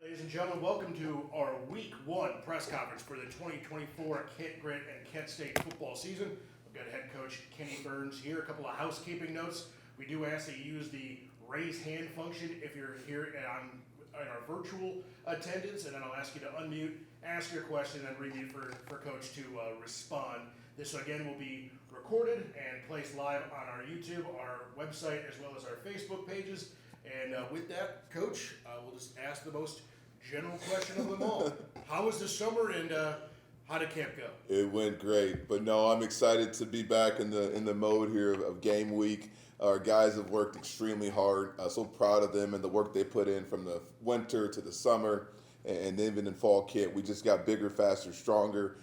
Ladies and gentlemen, welcome to our Week 1 press conference for the 2024 Kent Grit and Kent State football season. We've got head coach Kenni Burns here. A couple of housekeeping notes. We do ask that you use the raise hand function if you're here on our virtual attendance, and then I'll ask you to unmute, ask your question, and remute for Coach to respond. This, again, will be recorded and placed live on our YouTube, our website, as well as our Facebook pages. And with that, Coach, we'll just ask the most general question of them all. How was the summer, and how did camp go? It went great, but no, I'm excited to be back in the mode here of game week. Our guys have worked extremely hard. So proud of them and the work they put in from the winter to the summer, and even in fall camp. We just got bigger, faster, stronger.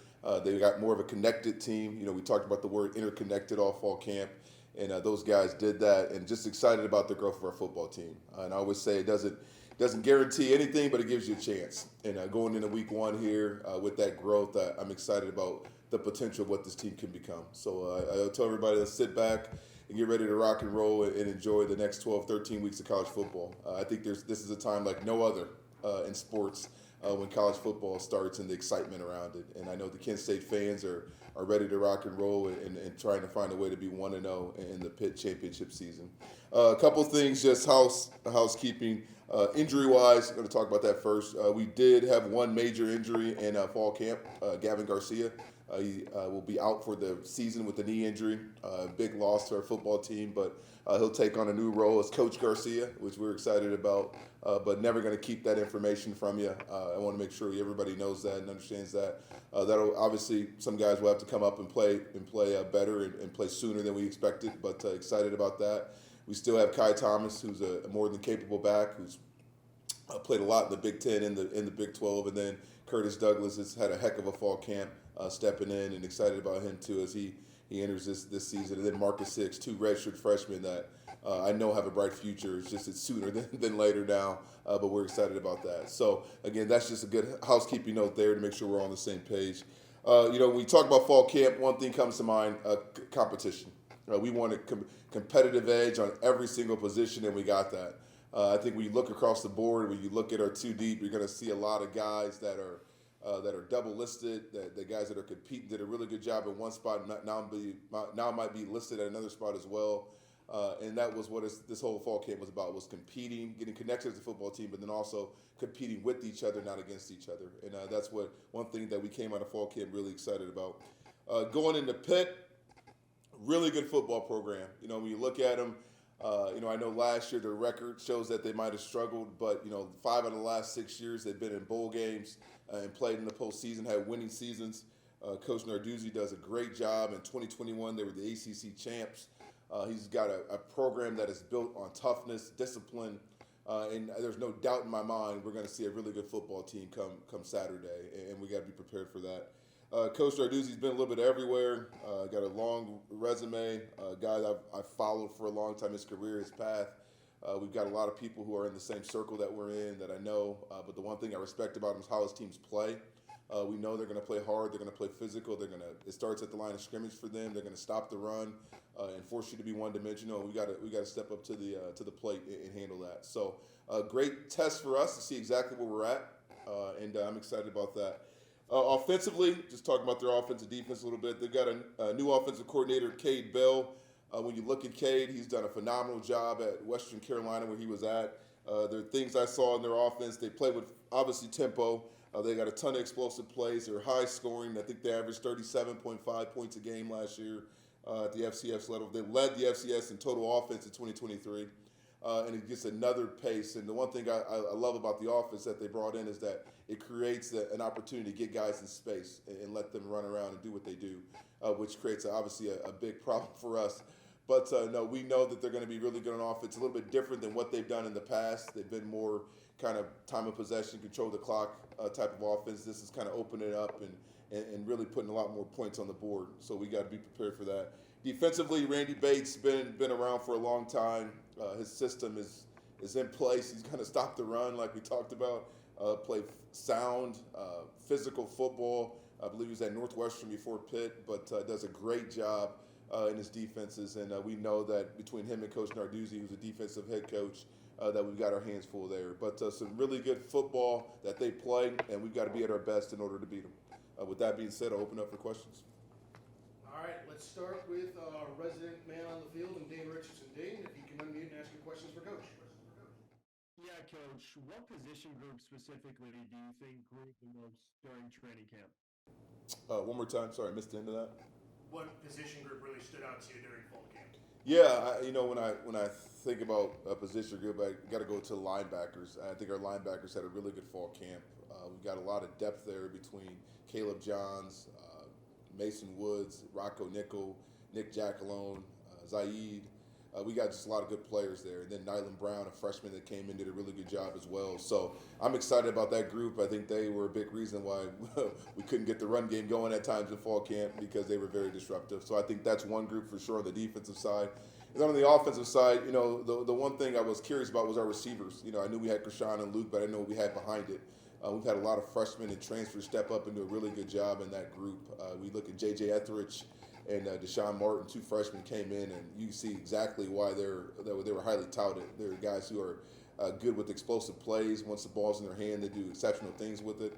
They got more of a connected team. You know, we talked about the word interconnected all fall camp, and those guys did that. And just excited about the growth of our football team. And I always say it doesn't guarantee anything, but it gives you a chance. And going into week 1 here with that growth, I'm excited about the potential of what this team can become. So I tell everybody to sit back and get ready to rock and roll and enjoy the next 12, 13 weeks of college football. I think this is a time like no other in sports when college football starts and the excitement around it. And I know the Kent State fans are ready to rock and roll and trying to find a way to be 1-0 in the Pitt championship season. A couple things, just housekeeping. Injury-wise, I'm going to talk about that first. We did have one major injury in fall camp, Gavin Garcia. He will be out for the season with a knee injury. Big loss to our football team, but he'll take on a new role as Coach Garcia, which we're excited about, but never going to keep that information from you. I want to make sure everybody knows that and understands that. That'll obviously, some guys will have to come up and play better and play sooner than we expected, but excited about that. We still have Kai Thomas, who's a more than capable back, who's played a lot in the Big Ten, in the Big 12, and then Curtis Douglas has had a heck of a fall camp stepping in, and excited about him too as he enters this season. And then Marcus Six, 2 redshirt freshmen that I know have a bright future. It's sooner than later now, but we're excited about that. So again, that's just a good housekeeping note there to make sure we're on the same page. When we talk about fall camp, one thing comes to mind: competition. We want a competitive edge on every single position, and we got that. I think when you look across the board, when you look at our 2 deep, you're going to see a lot of guys that are double listed, the guys that are competing did a really good job in one spot, now might be listed at another spot as well. And that was what this whole fall camp was about, was competing, getting connected as a football team, but then also competing with each other, not against each other. And that's one thing that we came out of fall camp really excited about. Going into Pitt, really good football program. When you look at them, I know last year their record shows that they might have struggled, but 5 out of the last 6 years they've been in bowl games and played in the postseason, had winning seasons. Coach Narduzzi does a great job. In 2021, they were the ACC champs. He's got a program that is built on toughness, discipline, and there's no doubt in my mind we're going to see a really good football team come Saturday, and we got to be prepared for that. Coach Narduzzi's been a little bit everywhere, got a long resume, a guy that I've followed for a long time, his career, his path. We've got a lot of people who are in the same circle that we're in that I know, but the one thing I respect about him is how his teams play. We know they're going to play hard, they're going to play physical, it starts at the line of scrimmage for them, they're going to stop the run and force you to be one-dimensional. We got to step up to the plate and handle that. So great test for us to see exactly where we're at, and I'm excited about that. Offensively, just talking about their offensive defense a little bit, they've got a new offensive coordinator, Cade Bell. When you look at Cade, he's done a phenomenal job at Western Carolina where he was at. There are things I saw in their offense. They play with, obviously, tempo. They got a ton of explosive plays. They're high scoring. I think they averaged 37.5 points a game last year at the FCS level. They led the FCS in total offense in 2023. And it gets another pace. And the one thing I love about the offense that they brought in is that it creates an opportunity to get guys in space and let them run around and do what they do, which creates obviously a big problem for us. But no, we know that they're going to be really good on offense. A little bit different than what they've done in the past. They've been more kind of time of possession, control the clock type of offense. This is kind of opening it up and really putting a lot more points on the board. So we got to be prepared for that. Defensively, Randy Bates been around for a long time. His system is in place. He's going to stop the run like we talked about, play sound, physical football. I believe he was at Northwestern before Pitt, but does a great job in his defenses. And we know that between him and Coach Narduzzi, who's a defensive head coach, that we've got our hands full there. But some really good football that they play, and we've got to be at our best in order to beat them. With that being said, I'll open up for questions. All right, let's start with our resident man on the field, and Dane Richardson. Dane, if you can unmute and ask your questions for Coach. Yeah, Coach, what position group specifically do you think grew the most during training camp? One more time. Sorry, I missed the end of that. What position group really stood out to you during fall camp? Yeah, when I think about a position group, I got to go to linebackers. I think our linebackers had a really good fall camp. We've got a lot of depth there between Caleb Johns, Mason Woods, Rocco Nickel, Nick Jackalone, Zaid. We got just a lot of good players there. And then Nylan Brown, a freshman that came in, did a really good job as well. So I'm excited about that group. I think they were a big reason why we couldn't get the run game going at times in fall camp, because they were very disruptive. So I think that's one group for sure on the defensive side. And then on the offensive side, the one thing I was curious about was our receivers. I knew we had Krishan and Luke, but I didn't know what we had behind it. We've had a lot of freshmen and transfers step up and do a really good job in that group. We look at J.J. Etheridge and Deshaun Martin, two freshmen came in, and you see exactly why they were highly touted. They're guys who are good with explosive plays. Once the ball's in their hand, they do exceptional things with it.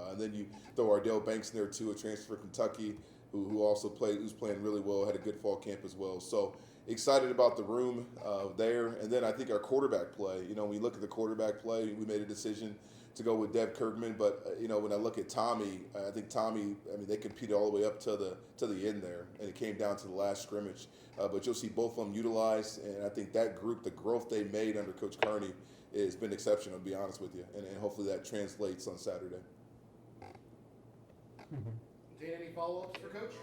And then you throw Ardell Banks in there too, a transfer from Kentucky, who also who's playing really well, had a good fall camp as well. So excited about the room there. And then I think our quarterback play. When we look at the quarterback play, we made a decision to go with Dev Kirkman, but when I look at Tommy, I think Tommy, they competed all the way up to the end there, and it came down to the last scrimmage. But you'll see both of them utilized, and I think that group, the growth they made under Coach Kenni, has been exceptional, to be honest with you, and hopefully that translates on Saturday. Dane, any follow-ups for Coach?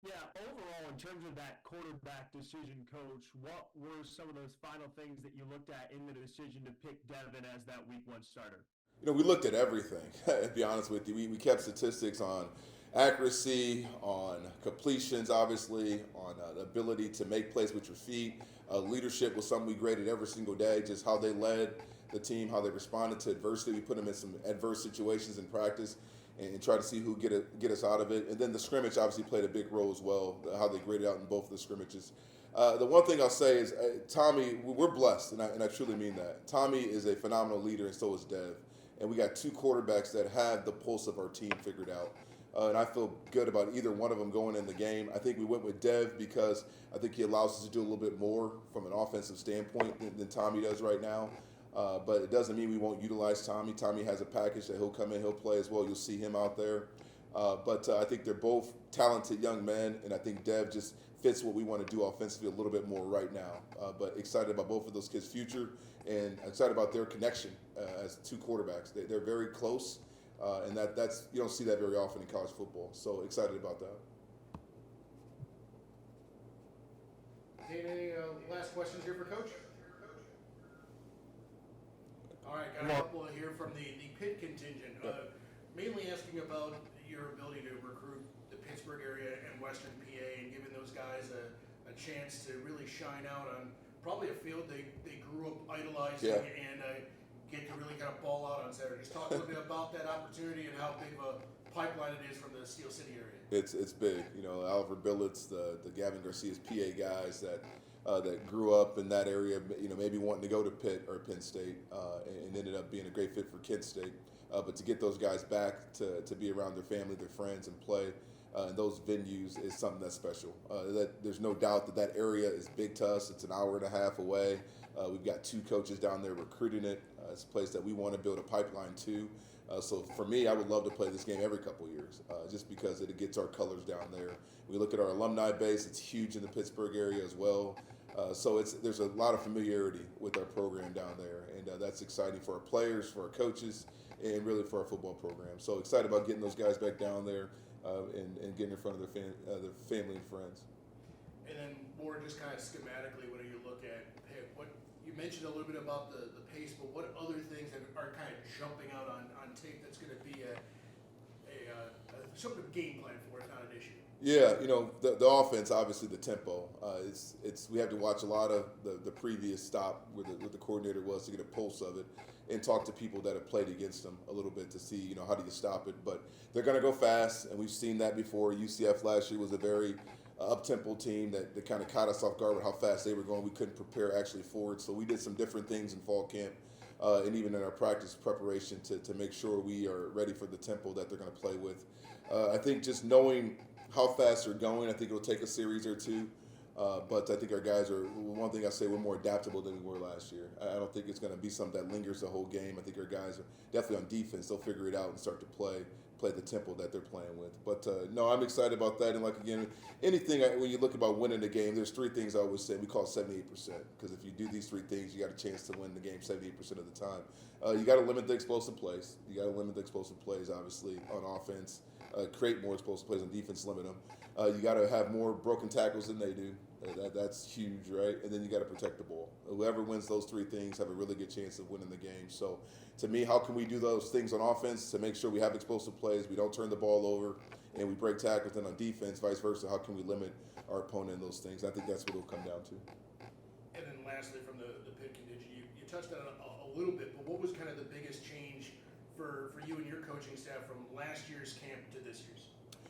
Yeah, overall, in terms of that quarterback decision, Coach, what were some of those final things that you looked at in the decision to pick Devin as that week one starter? We looked at everything, to be honest with you. We kept statistics on accuracy, on completions, obviously, on the ability to make plays with your feet. Leadership was something we graded every single day, just how they led the team, how they responded to adversity. We put them in some adverse situations in practice and try to see who get us out of it. And then the scrimmage obviously played a big role as well, how they graded out in both of the scrimmages. The one thing I'll say is Tommy, we're blessed, and I truly mean that. Tommy is a phenomenal leader, and so is Dev. And we got two quarterbacks that have the pulse of our team figured out. And I feel good about either one of them going in the game. I think we went with Dev because I think he allows us to do a little bit more from an offensive standpoint than Tommy does right now. But it doesn't mean we won't utilize Tommy. Tommy has a package that he'll come in, he'll play as well. You'll see him out there. But I think they're both talented young men, and I think Dev just fits what we want to do offensively a little bit more right now. But excited about both of those kids' future, and excited about their connection as two quarterbacks. They're very close, and that's you don't see that very often in college football. So excited about that. Dane, any last questions here for Coach? All right, got a couple here from the Pitt contingent. Mainly asking about your ability to recruit the Pittsburgh area and Western PA, and giving those guys a chance to really shine out on probably a field they grew up idolizing and get to really kind of ball out on Saturday. Just talk a little bit about that opportunity and how big of a pipeline it is from the Steel City area. It's big. Oliver Billets, the Gavin Garcia's PA guys that grew up in that area, maybe wanting to go to Pitt or Penn State, and ended up being a great fit for Kent State. But to get those guys back to be around their family, their friends, and play in those venues is something that's special. There's no doubt that area is big to us. It's an hour and a half away. We've got two coaches down there recruiting it. It's a place that we want to build a pipeline to. So for me, I would love to play this game every couple of years, just because it gets our colors down there. We look at our alumni base; it's huge in the Pittsburgh area as well. So there's a lot of familiarity with our program down there, and that's exciting for our players, for our coaches, and really for our football program. So excited about getting those guys back down there and getting in front of their family and friends. And then more just kind of schematically, when you look at Pitt, what you mentioned a little bit about the pace, but what other things that are kind of jumping out on tape that's going to be something to game plan for, if not an issue? Yeah, the offense, obviously the tempo. We have to watch a lot of the previous stop where the coordinator was to get a pulse of it, and talk to people that have played against them a little bit to see how do you stop it. But they're going to go fast, and we've seen that before. UCF last year was a very up-tempo team that kind of caught us off guard with how fast they were going. We couldn't prepare actually forward. So we did some different things in fall camp and even in our practice preparation to make sure we are ready for the tempo that they're going to play with. I think just knowing how fast they're going, I think it'll take a series or two. But I think our guys are, one thing I say, we're more adaptable than we were last year. I don't think it's going to be something that lingers the whole game. I think our guys are definitely on defense. They'll figure it out and start to play the tempo that they're playing with. But no, I'm excited about that. And like, again, anything, when you look about winning the game, there's three things I always say. We call it 78%. Because if you do these three things, you got a chance to win the game 78% of the time. You got to limit the explosive plays. You got to limit the explosive plays, obviously, on offense. Create more explosive plays on defense, limit them. You got to have more broken tackles than they do. That's huge, right? And then you got to protect the ball. Whoever wins those three things have a really good chance of winning the game. So, to me, how can we do those things on offense to make sure we have explosive plays, we don't turn the ball over, and we break tackles? And on defense, vice versa, how can we limit our opponent in those things? I think that's what it'll come down to. And then lastly, from the Pitt contingent, you touched on it a little bit, but what was kind of the biggest change for you and your coaching staff from last year's camp to this year's?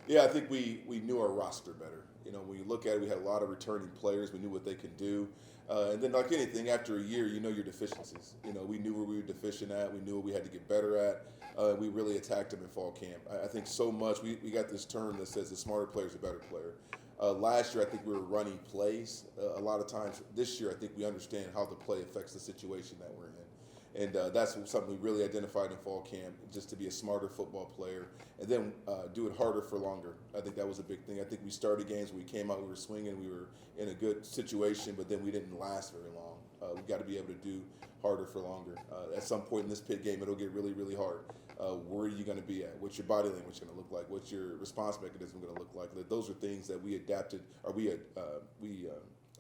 Yeah, I think we knew our roster better. You know, when you look at it, we had a lot of returning players. We knew what they could do. And then, like anything, after a year, you know your deficiencies. You know, we knew where we were deficient at. We knew what we had to get better at. We really attacked them in fall camp. I think so much. We got this term that says the smarter player is a better player. Last year, I think we were running plays a lot of times. This year, I think we understand how the play affects the situation that we're in. And that's something we really identified in fall camp, just to be a smarter football player and then do it harder for longer. I think that was a big thing. I think we started games when we came out, we were swinging, we were in a good situation, but then we didn't last very long. We got to be able to do harder for longer. At some point in this Pitt game, it'll get really, really hard. Where are you going to be at? What's your body language going to look like? What's your response mechanism going to look like? Those are things that we adapted, or we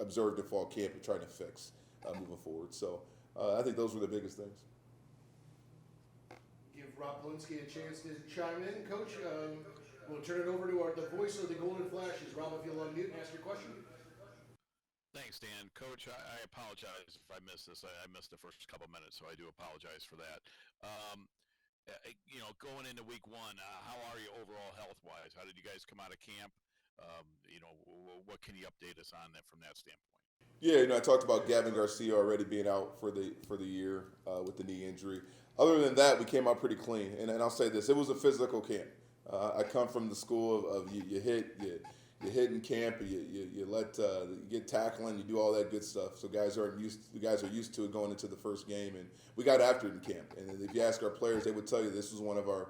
observed in fall camp and trying to fix moving forward. So I think those were the biggest things. Give Rob Polinsky a chance to chime in. Coach, we'll turn it over to the voice of the Golden Flashes. Rob, if you'll unmute and ask your question. Thanks, Dan. Coach, I apologize if I missed this. I missed the first couple minutes, so I do apologize for that. Going into week one, how are you overall health-wise? How did you guys come out of camp? What can you update us on that from that standpoint? Yeah, I talked about Gavin Garcia already being out for the year with the knee injury. Other than that, we came out pretty clean. And I'll say this: it was a physical camp. I come from the school of you hit in camp, you let you get tackling, you do all that good stuff. So guys are used to it going into the first game, and we got after it in camp. And if you ask our players, they would tell you this was one of our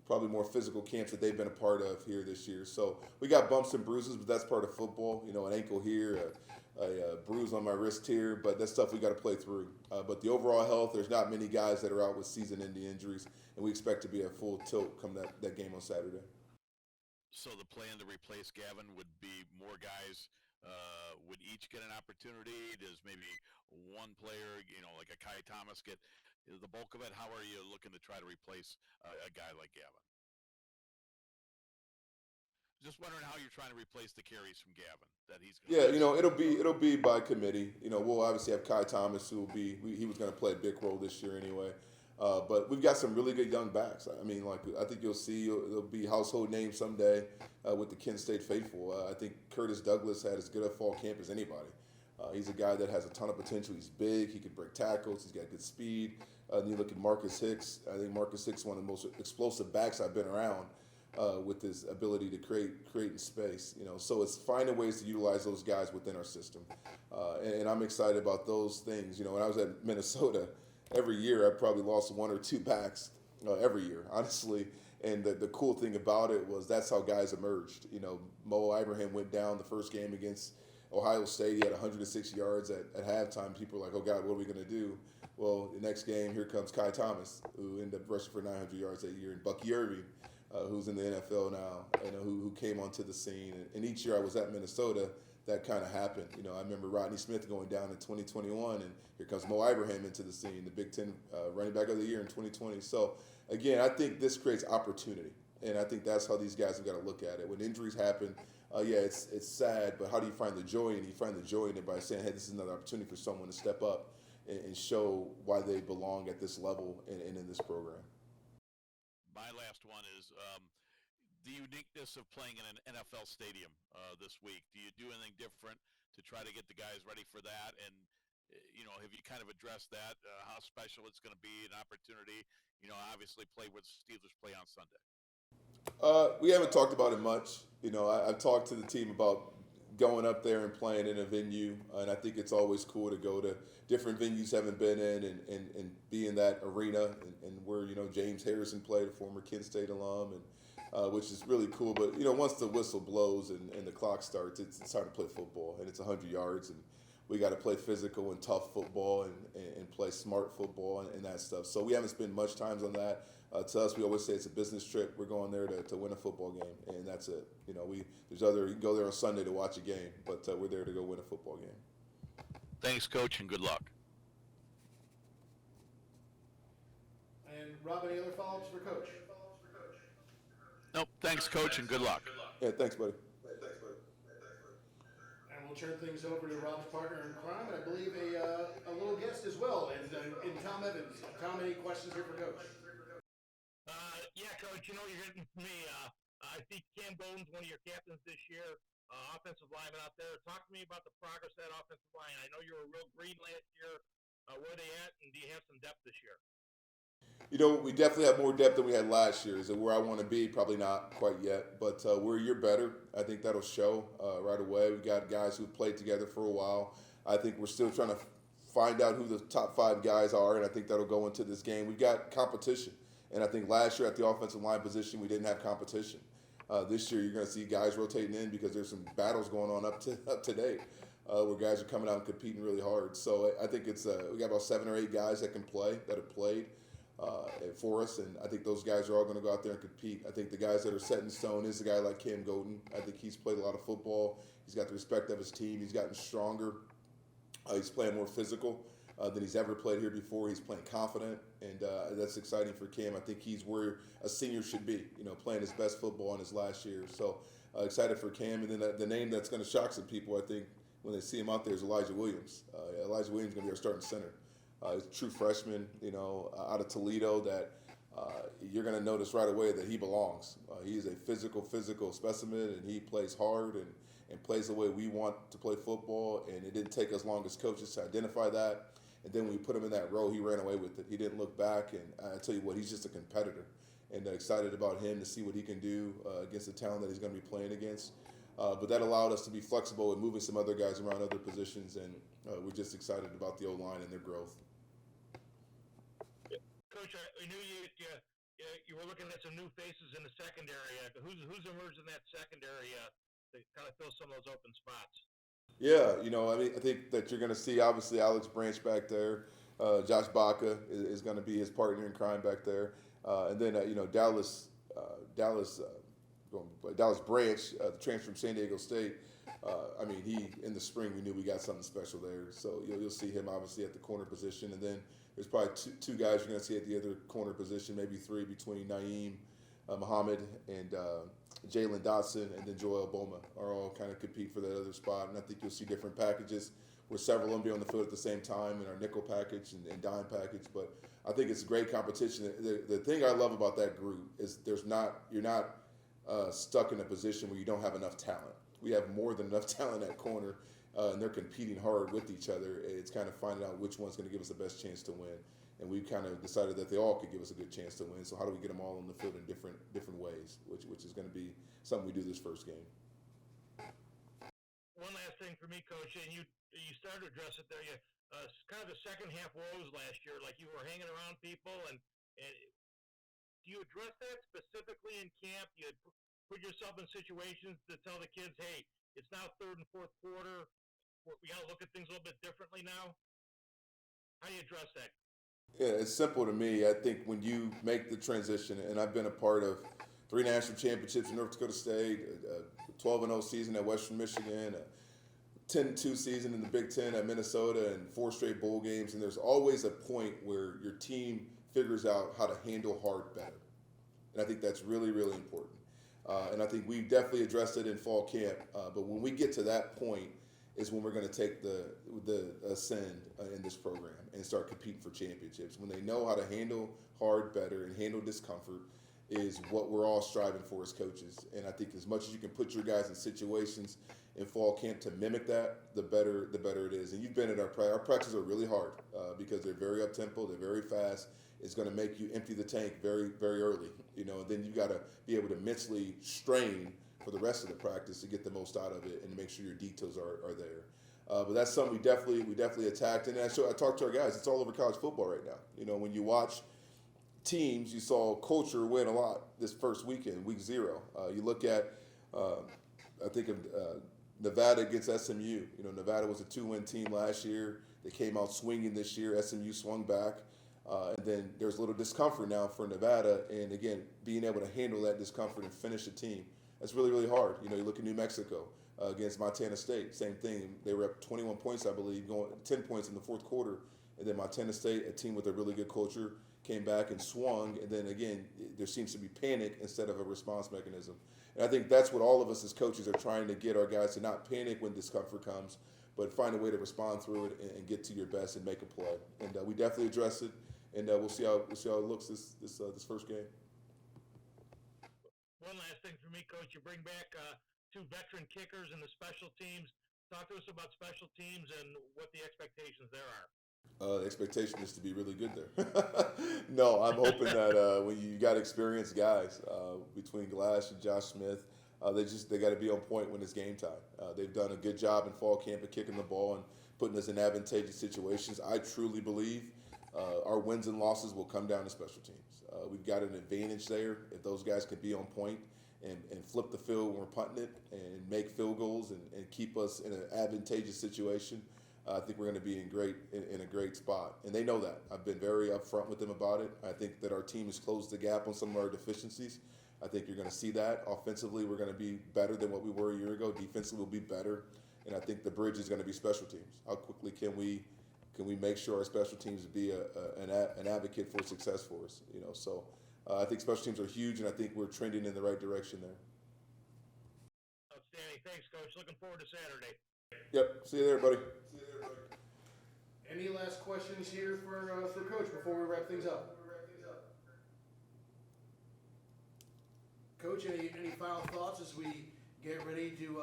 probably more physical camps that they've been a part of here this year. So we got bumps and bruises, but that's part of football. An ankle here, a bruise on my wrist here, but that's stuff we got to play through. But the overall health, there's not many guys that are out with season-ending injuries, and we expect to be at full tilt come that game on Saturday. So the plan to replace Gavin would be more guys would each get an opportunity? Does maybe one player, like a Kai Thomas, get the bulk of it? How are you looking to try to replace a guy like Gavin? Just wondering how you're trying to replace the carries from Gavin that he's going to it'll be by committee. We'll obviously have Kai Thomas, who he was going to play a big role this year anyway. But we've got some really good young backs. I think you'll see there'll be household names someday with the Kent State faithful. I think Curtis Douglas had as good a fall camp as anybody. He's a guy that has a ton of potential. He's big. He can break tackles. He's got good speed. You look at Marcus Hicks. I think Marcus Hicks is one of the most explosive backs I've been around with his ability to create in space. So it's finding ways to utilize those guys within our system. And I'm excited about those things. When I was at Minnesota, every year I probably lost one or two backs every year, honestly. And the cool thing about it was that's how guys emerged. Mo Ibrahim went down the first game against Ohio State. He had 106 yards at halftime. People were like, oh, God, what are we going to do? Well, the next game, here comes Kai Thomas, who ended up rushing for 900 yards that year, and Bucky Irving, who's in the NFL now, who came onto the scene. And each year I was at Minnesota, that kind of happened. I remember Rodney Smith going down in 2021, and here comes Mo Ibrahim into the scene, the Big Ten running back of the year in 2020. So, again, I think this creates opportunity, and I think that's how these guys have got to look at it. When injuries happen, it's sad, but how do you find the joy? And you find the joy in it by saying, hey, this is another opportunity for someone to step up and show why they belong at this level and in this program. My last one is, the uniqueness of playing in an NFL stadium this week. Do you do anything different to try to get the guys ready for that? And have you kind of addressed that? How special it's going to be, an opportunity? Obviously play where the Steelers play on Sunday. We haven't talked about it much. I've talked to the team about going up there and playing in a venue, and I think it's always cool to go to different venues haven't been in and be in that arena and where James Harrison played, a former Kent State alum, and which is really cool. But once the whistle blows and the clock starts, it's time to play football, and it's 100 yards, and we got to play physical and tough football and play smart football and that stuff. So we haven't spent much time on that. To us, we always say it's a business trip. We're going there to win a football game, and that's it. You can go there on Sunday to watch a game, but we're there to go win a football game. Thanks, Coach, and good luck. And Rob, any other follow-ups for Coach? Nope. Thanks, Coach, and good luck. Yeah, thanks, buddy. And we'll turn things over to Rob's partner in crime, and I believe a little guest as well, and Tom Evans. Tom, any questions here for Coach? Yeah, Coach, you're getting from me. I think Cam Bowden's one of your captains this year, offensive lineman out there. Talk to me about the progress of that offensive line. I know you were real green last year. Where are they at, and do you have some depth this year? We definitely have more depth than we had last year. Is it where I want to be? Probably not quite yet, but we're a year better. I think that'll show right away. We got guys who've played together for a while. I think we're still trying to find out who the top 5 guys are, and I think that'll go into this game. We've got competition. And I think last year at the offensive line position, we didn't have competition. This year, you're going to see guys rotating in because there's some battles going on up to date where guys are coming out and competing really hard. So I think it's we got about 7 or 8 guys that can play, that have played for us, and I think those guys are all going to go out there and compete. I think the guys that are set in stone is a guy like Cam Bowden. I think he's played a lot of football. He's got the respect of his team. He's gotten stronger. He's playing more physical than he's ever played here before. He's playing confident, and that's exciting for Cam. I think he's where a senior should be, playing his best football in his last year. So excited for Cam. And then the name that's going to shock some people, I think, when they see him out there is Elijah Williams. Elijah Williams is going to be our starting center. He's a true freshman, out of Toledo that you're going to notice right away that he belongs. He is a physical specimen, and he plays hard and plays the way we want to play football. And it didn't take us long as coaches to identify that. And then when we put him in that role, he ran away with it. He didn't look back, and I tell you what, he's just a competitor. And excited about him to see what he can do against the talent that he's going to be playing against. But that allowed us to be flexible and moving some other guys around other positions, and we're just excited about the O-line and their growth. Coach, I knew you were looking at some new faces in the secondary. Who's emerged in that secondary to kind of fill some of those open spots? Yeah, I think that you're going to see, obviously, Alex Branch back there. Josh Baca is going to be his partner in crime back there. And then, Dallas Branch, the transfer from San Diego State. He in the spring, we knew we got something special there. So you'll see him, obviously, at the corner position. And then there's probably two guys you're going to see at the other corner position, maybe 3 between Naeem Muhammad and Jalen Dotson, and then Joel Boma are all kind of compete for that other spot. And I think you'll see different packages where several of them be on the field at the same time in our nickel package and dime package. But I think it's a great competition. The thing I love about that group is you're not stuck in a position where you don't have enough talent. We have more than enough talent at corner, and they're competing hard with each other. It's kind of finding out which one's going to give us the best chance to win. And we kind of decided that they all could give us a good chance to win. So how do we get them all on the field in different ways, which is going to be something we do this first game. One last thing for me, Coach, and you started to address it there. You kind of the second half woes last year, like you were hanging around people, and do you address that specifically in camp? You put yourself in situations to tell the kids, hey, it's now third and fourth quarter. We got to look at things a little bit differently now. How do you address that? Yeah, it's simple to me. I think when you make the transition, and I've been a part of 3 national championships in North Dakota State, a 12-0 season at Western Michigan, a 10-2 season in the Big Ten at Minnesota, and 4 straight bowl games. And there's always a point where your team figures out how to handle hard better. And I think that's really, really important. And I think we definitely addressed it in fall camp. But when we get to that point is when we're going to take the ascend in this program and start competing for championships. When they know how to handle hard better and handle discomfort is what we're all striving for as coaches. And I think as much as you can put your guys in situations in fall camp to mimic that, the better it is. And you've been at our practices are really hard because they're very up tempo, they're very fast. It's going to make you empty the tank very, very early, and then you got to be able to mentally strain for the rest of the practice to get the most out of it and make sure your details are there. But that's something we definitely attacked. And I talked to our guys. It's all over college football right now. When you watch teams, you saw culture win a lot this first weekend, week 0. You look at, I think of Nevada against SMU. Nevada was a 2-win team last year. They came out swinging this year. SMU swung back. And then there's a little discomfort now for Nevada. And again, being able to handle that discomfort and finish a team, that's really, really hard. You look at New Mexico against Montana State, same thing. They were up 21 points, I believe, going 10 points in the fourth quarter. And then Montana State, a team with a really good culture, came back and swung. And then again, there seems to be panic instead of a response mechanism. And I think that's what all of us as coaches are trying to get our guys to not panic when discomfort comes, but find a way to respond through it and get to your best and make a play. And we definitely address it. And we'll see how it looks this first game. One last thing for me, Coach. You bring back 2 veteran kickers in the special teams. Talk to us about special teams and what the expectations there are. The expectation is to be really good there. No, I'm hoping that when you got experienced guys between Glass and Josh Smith, they got to be on point when it's game time. They've done a good job in fall camp of kicking the ball and putting us in advantageous situations. I truly believe our wins and losses will come down to special teams. We've got an advantage there if those guys can be on point and flip the field when we're punting it and make field goals and keep us in an advantageous situation. I think we're going to be in a great spot. And they know that. I've been very upfront with them about it. I think that our team has closed the gap on some of our deficiencies. I think you're going to see that. Offensively, we're going to be better than what we were a year ago. Defensively, we'll be better. And I think the bridge is going to be special teams. How quickly can we make sure our special teams be an advocate for success for us? So I think special teams are huge, and I think we're trending in the right direction there. Outstanding. Thanks, Coach. Looking forward to Saturday. Yep. See you there, buddy. Any last questions here for Coach before we wrap things up? Coach, any final thoughts as we get ready to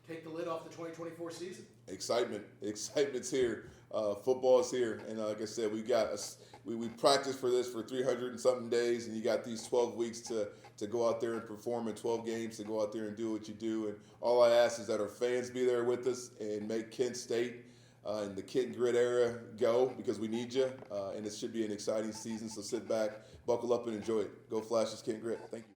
take the lid off the 2024 season? Excitement's here. Football is here, and like I said, we practiced for this for 300 and something days, and you got these 12 weeks to go out there and perform in 12 games, to go out there and do what you do. And all I ask is that our fans be there with us and make Kent State and the Kent and Grit era go, because we need you, and it should be an exciting season. So sit back, buckle up, and enjoy it. Go Flashes, Kent and Grit. Thank you.